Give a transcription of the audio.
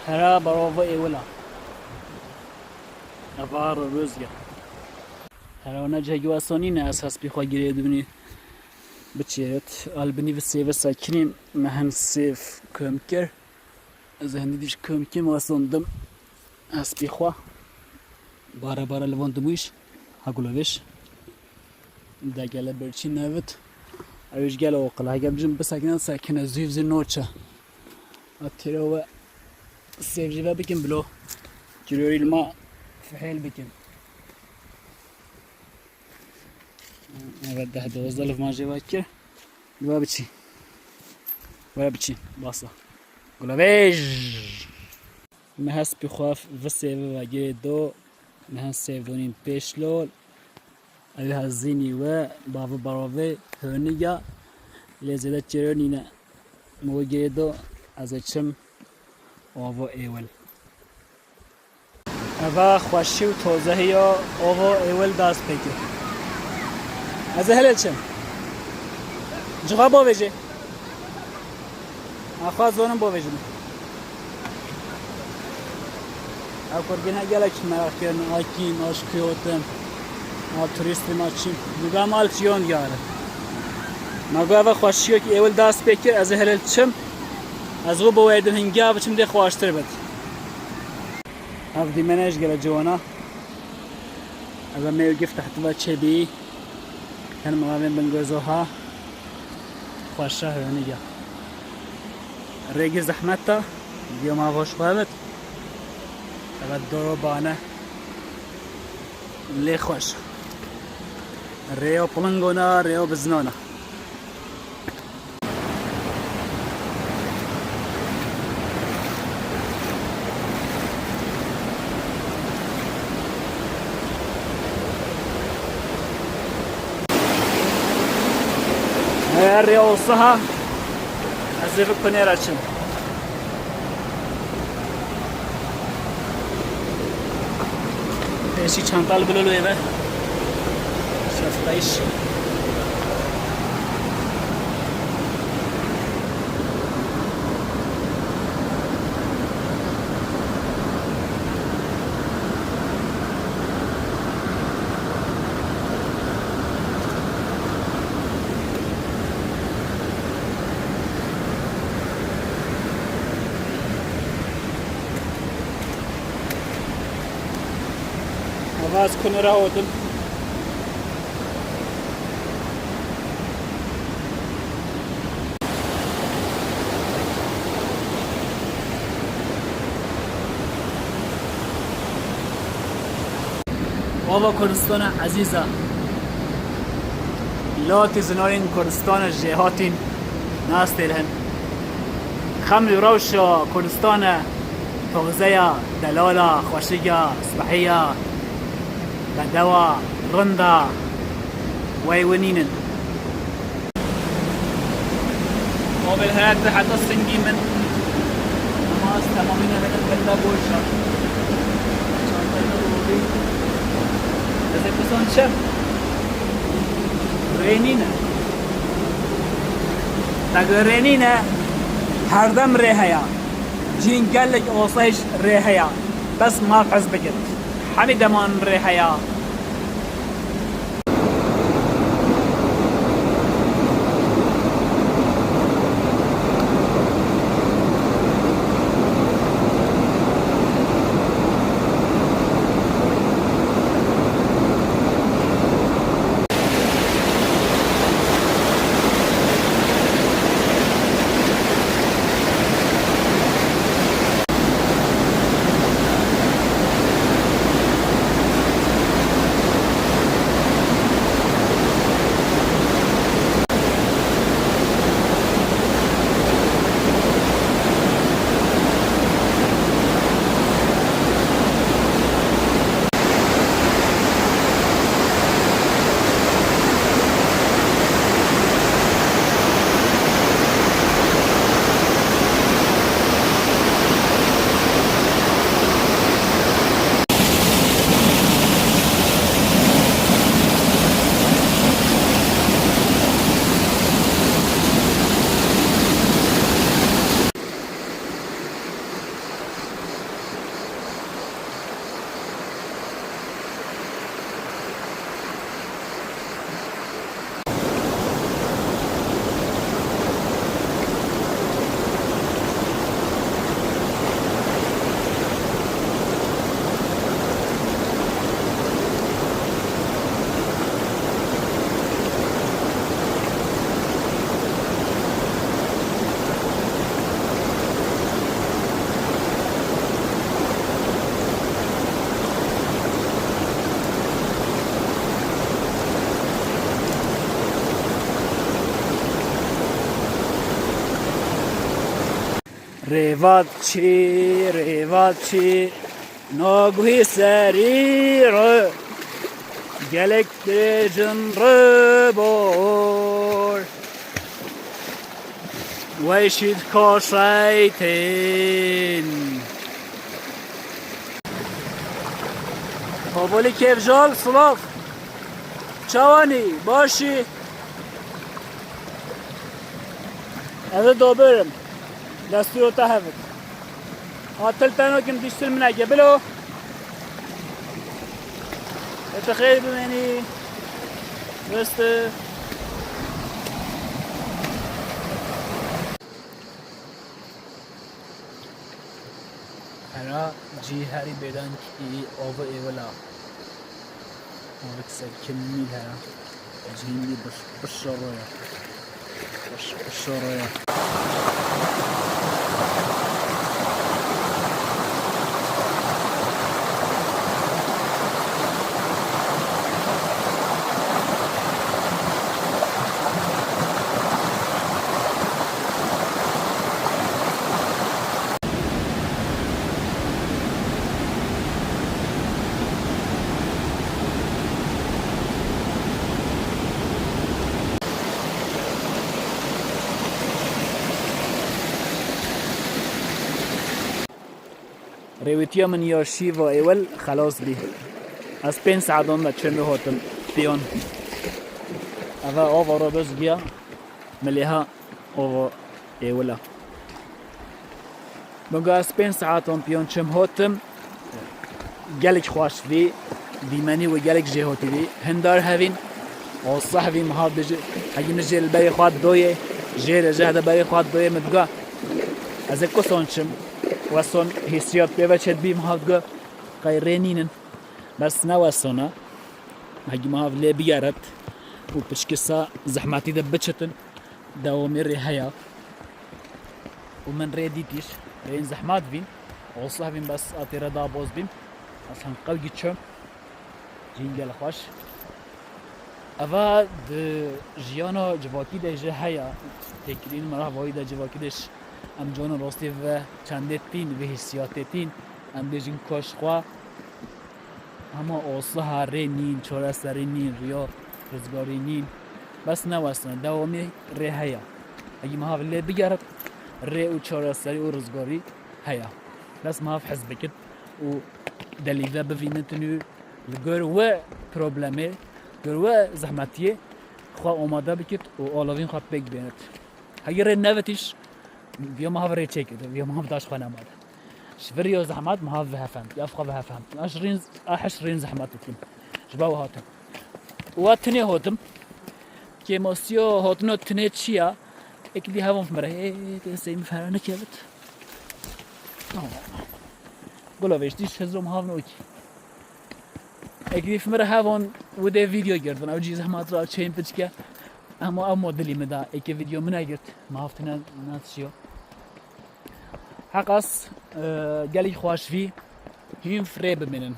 هرا براوة ايولا افار روزگا هرا نجه جواسوني نه اساس بخوا گیره دونی بچیرت البنی و سیو ساکنیم مهن سیف کم کر از هندی دیش کم کم واسوندم اس بخوا بارا بارا لواندمویش هاگلوش دگله برچی نوت اویش گله اوقلا اگر بجم بسکنن ساکنه زیو زی نوچه اتیرو سیف جیبه بکن بلو جلوري الماء فحيل بكن بده هذا وظل في ماجي باكر دوا بتشي ولا بتشي باصة قولا بيج مهس بخواف فسيف واجي دو مهس سيف دونين بيشلول أيها الزيني و باف براوي هونيجا لزيادة تشيرونينا موجي دو ازچم اوو ايول اوا خوشی و تازه یا آوا اول دست بگیر از هلل چم جغا با وجه اخوا زونم با وجه او کرگینه گلک مراق کردن آکین آشکیوتن توریستی ماچیم نگاه مال چیون گاره نگاه اوا خوشی که اول دست بگیر از هلل چم از او با ویدن هنگاه بچم دی خواشتر بد هفدي مناش قال جوانا هذا ما يوقف تحت بات شبي كان مغامين بنجوزوها خوشها هونيجا الريقي زحمتها اليوم هاغوش غابت هذا الدورو بانا اللي خوش الريو بلنغونا الريو بزنونا الريوصها أزيفك بنيراتشن ايشي çantal بلولو ايوه شفتايش आवाज खुन रहा हो तुम بابا کردستان عزیزه لات زنارین کردستان جهاتین ناستیلهن خمل روش کردستان تغذية دلالة خوشية صباحية بدوا رندا ويونينن وبالهاد حتى السنجي من نماز تمامين من البلدة بوشا إذا كسون شف رينينا تقرينينا هردم ريحيا جين قال لك اوصيش ريحيا بس ما فحز بقت حمد مان ريحيا ریوات چی ناگوی سری رو گلک درجن رو بور ویشید کاشایتین خابولی کیف جال صلاف چوانی باشی هذا دوبرم دستور تهفت قاتل تنو كم تشتل من قبله تخيل بمني بس أنا جي هاري بيدان كي أوفر إيولا وبكسر كمية هنا جيني بالشروية بالشروية ريوتيا من ياشيفا اول خلاص بي از 5 ساعت اون چند هاتم بیان اوا آوا را بس گیا ملیها آوا اولا بگا از 5 ساعت اون بیان چم هاتم گلک خوش بی دیمانی و گلک جه هاتی بی هندار هفین و صحبی محاب بجه اگه نجل بای خواد دویه جه جهده بای خواد دویه مدگا از کسان چم واسون هیستریات بیوچت بیم هاوگا قایرینین بس نواسونا هاگی ما هاو لی بیارد و پشکسا زحمتی ده بچتن داومی ریحیا و من ری دیتیش رین زحمات بین وصله بین بس آتی را دابوز بین اصلا قوی چم جینگل خوش اوا ده جیانا جواکی ده جه هیا تکرین مرا وای ده جواکی دهش ام جان راستی و چنده تین و حسیات تین ام بیشین کاش خوا اما اصلا هری نین چهار سری نین ریا رزگاری نین بس نوستن دوامی ری هیا اگه ما هفله بگرد ری و چهار سری و رزگاری هیا بس ما هف حزب کد و دلیده ببینتنو لگر و پروبلمه گر و زحمتیه خوا آماده بکد و آلاوین خوا بگ بیند اگه ری نوتیش بیا ما هفره چکید بیا ما هفداش خانه ماده شفريو زحمات ما هذا فهمت يافقه بها فهمت 20 زحمات تكون شباب هاتم واتني هاتم كيموسيو هاتنو تني تشيا اكدي هاون فمره تنسي مفرانه كيبت قولوا ويش ديش هزوم هاونو اكدي فمره هاون وده فيديو گردن او جي زحمات را چين پچكه اما موديلي مدا اكي فيديو منا گرت ما هفتنا ناتشيو حقاس قالي خوش في هين فري بمنن